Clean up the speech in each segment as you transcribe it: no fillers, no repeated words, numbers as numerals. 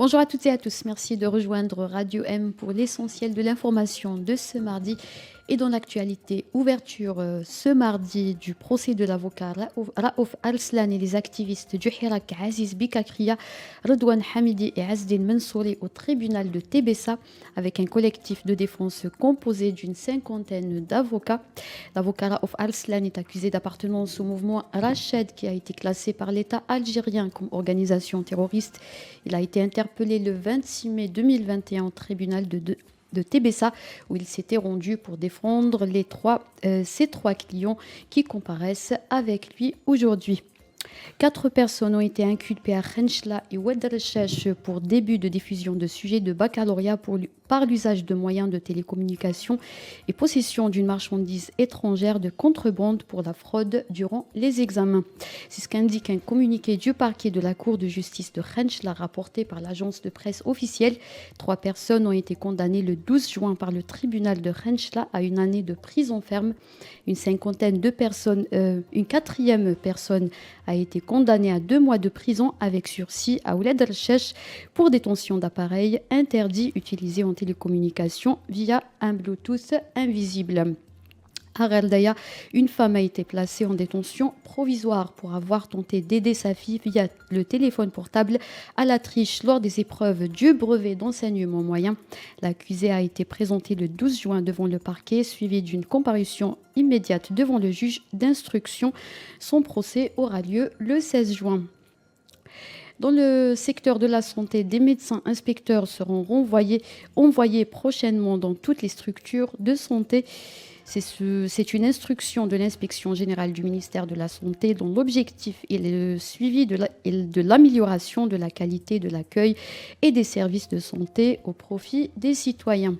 Bonjour à toutes et à tous, merci de rejoindre Radio M pour l'essentiel de l'information de ce mardi. Et dans l'actualité, ouverture ce mardi du procès de l'avocat Raouf Arslan et les activistes du Hirak Aziz Bikakria, Redouane Hamidi et Azdine Mansouri au tribunal de Tébessa avec un collectif de défense composé d'une cinquantaine d'avocats. L'avocat Raouf Arslan est accusé d'appartenance au mouvement Rached qui a été classé par l'État algérien comme organisation terroriste. Il a été interpellé le 26 mai 2021 au tribunal de Tébessa, où il s'était rendu pour défendre ses trois clients qui comparaissent avec lui aujourd'hui. 4 personnes ont été inculpées à Khenchela et Oued El-Cheche pour début de diffusion de sujets de baccalauréat par l'usage de moyens de télécommunication et possession d'une marchandise étrangère de contrebande pour la fraude durant les examens. C'est ce qu'indique un communiqué du parquet de la Cour de justice de Khenchela rapporté par l'agence de presse officielle. 3 personnes ont été condamnées le 12 juin par le tribunal de Khenchela à une année de prison ferme. Une quatrième personne a été condamnée à 2 mois de prison avec sursis à Oued El-Cheche pour détention d'appareils interdits utilisés en télécommunication via un Bluetooth invisible. À Reldaya, une femme a été placée en détention provisoire pour avoir tenté d'aider sa fille via le téléphone portable à la triche lors des épreuves du brevet d'enseignement moyen. L'accusée a été présentée le 12 juin devant le parquet, suivie d'une comparution immédiate devant le juge d'instruction. Son procès aura lieu le 16 juin. Dans le secteur de la santé, des médecins inspecteurs seront envoyés prochainement dans toutes les structures de santé. C'est une instruction de l'inspection générale du ministère de la Santé dont l'objectif est le suivi de l'amélioration de la qualité de l'accueil et des services de santé au profit des citoyens.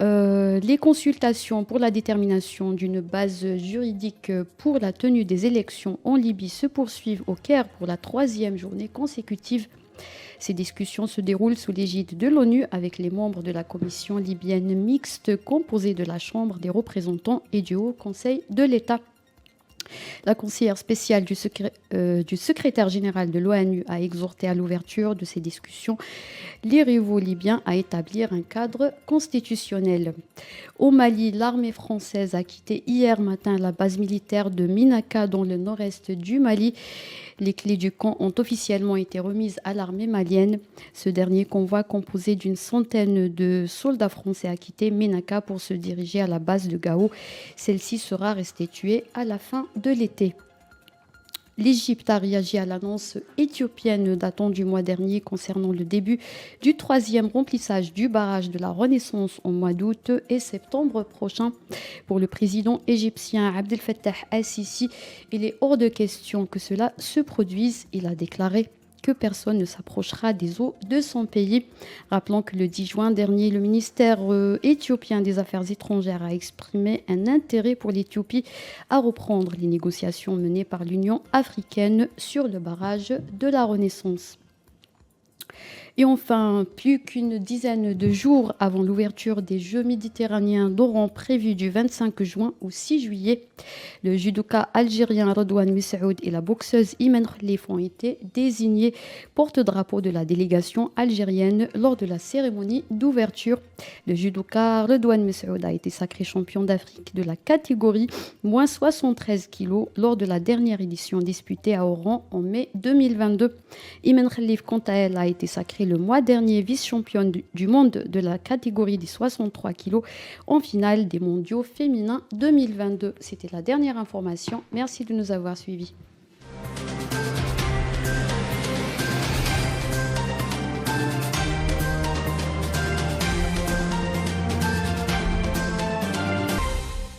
Les consultations pour la détermination d'une base juridique pour la tenue des élections en Libye se poursuivent au Caire pour la 3e journée consécutive. Ces discussions se déroulent sous l'égide de l'ONU avec les membres de la commission libyenne mixte composée de la Chambre des représentants et du Haut Conseil de l'État. La conseillère spéciale du secrétaire général de l'ONU a exhorté à l'ouverture de ces discussions les rivaux libyens à établir un cadre constitutionnel. Au Mali, l'armée française a quitté hier matin la base militaire de Minaka dans le nord-est du Mali. Les clés du camp ont officiellement été remises à l'armée malienne. Ce dernier convoi, composé d'une centaine de soldats français, a quitté Minaka pour se diriger à la base de Gao. Celle-ci sera restituée à la fin de l'été. L'Égypte a réagi à l'annonce éthiopienne datant du mois dernier concernant le début du 3e remplissage du barrage de la Renaissance en mois d'août et septembre prochain. Pour le président égyptien Abdel Fattah al-Sisi, il est hors de question que cela se produise. Il a déclaré que personne ne s'approchera des eaux de son pays. Rappelons que le 10 juin dernier, le ministère éthiopien des Affaires étrangères a exprimé un intérêt pour l'Éthiopie à reprendre les négociations menées par l'Union africaine sur le barrage de la Renaissance. Et enfin, plus qu'une dizaine de jours avant l'ouverture des Jeux méditerranéens d'Oran prévus du 25 juin au 6 juillet, le judoka algérien Redouane Messoud et la boxeuse Imen Khelif ont été désignés porte-drapeau de la délégation algérienne lors de la cérémonie d'ouverture. Le judoka Redouane Messoud a été sacré champion d'Afrique de la catégorie moins 73 kg lors de la dernière édition disputée à Oran en mai 2022. Imen Khelif, quant à elle, a été sacrée le mois dernier vice-championne du monde de la catégorie des 63 kg en finale des mondiaux féminins 2022. C'était la dernière information. Merci de nous avoir suivis.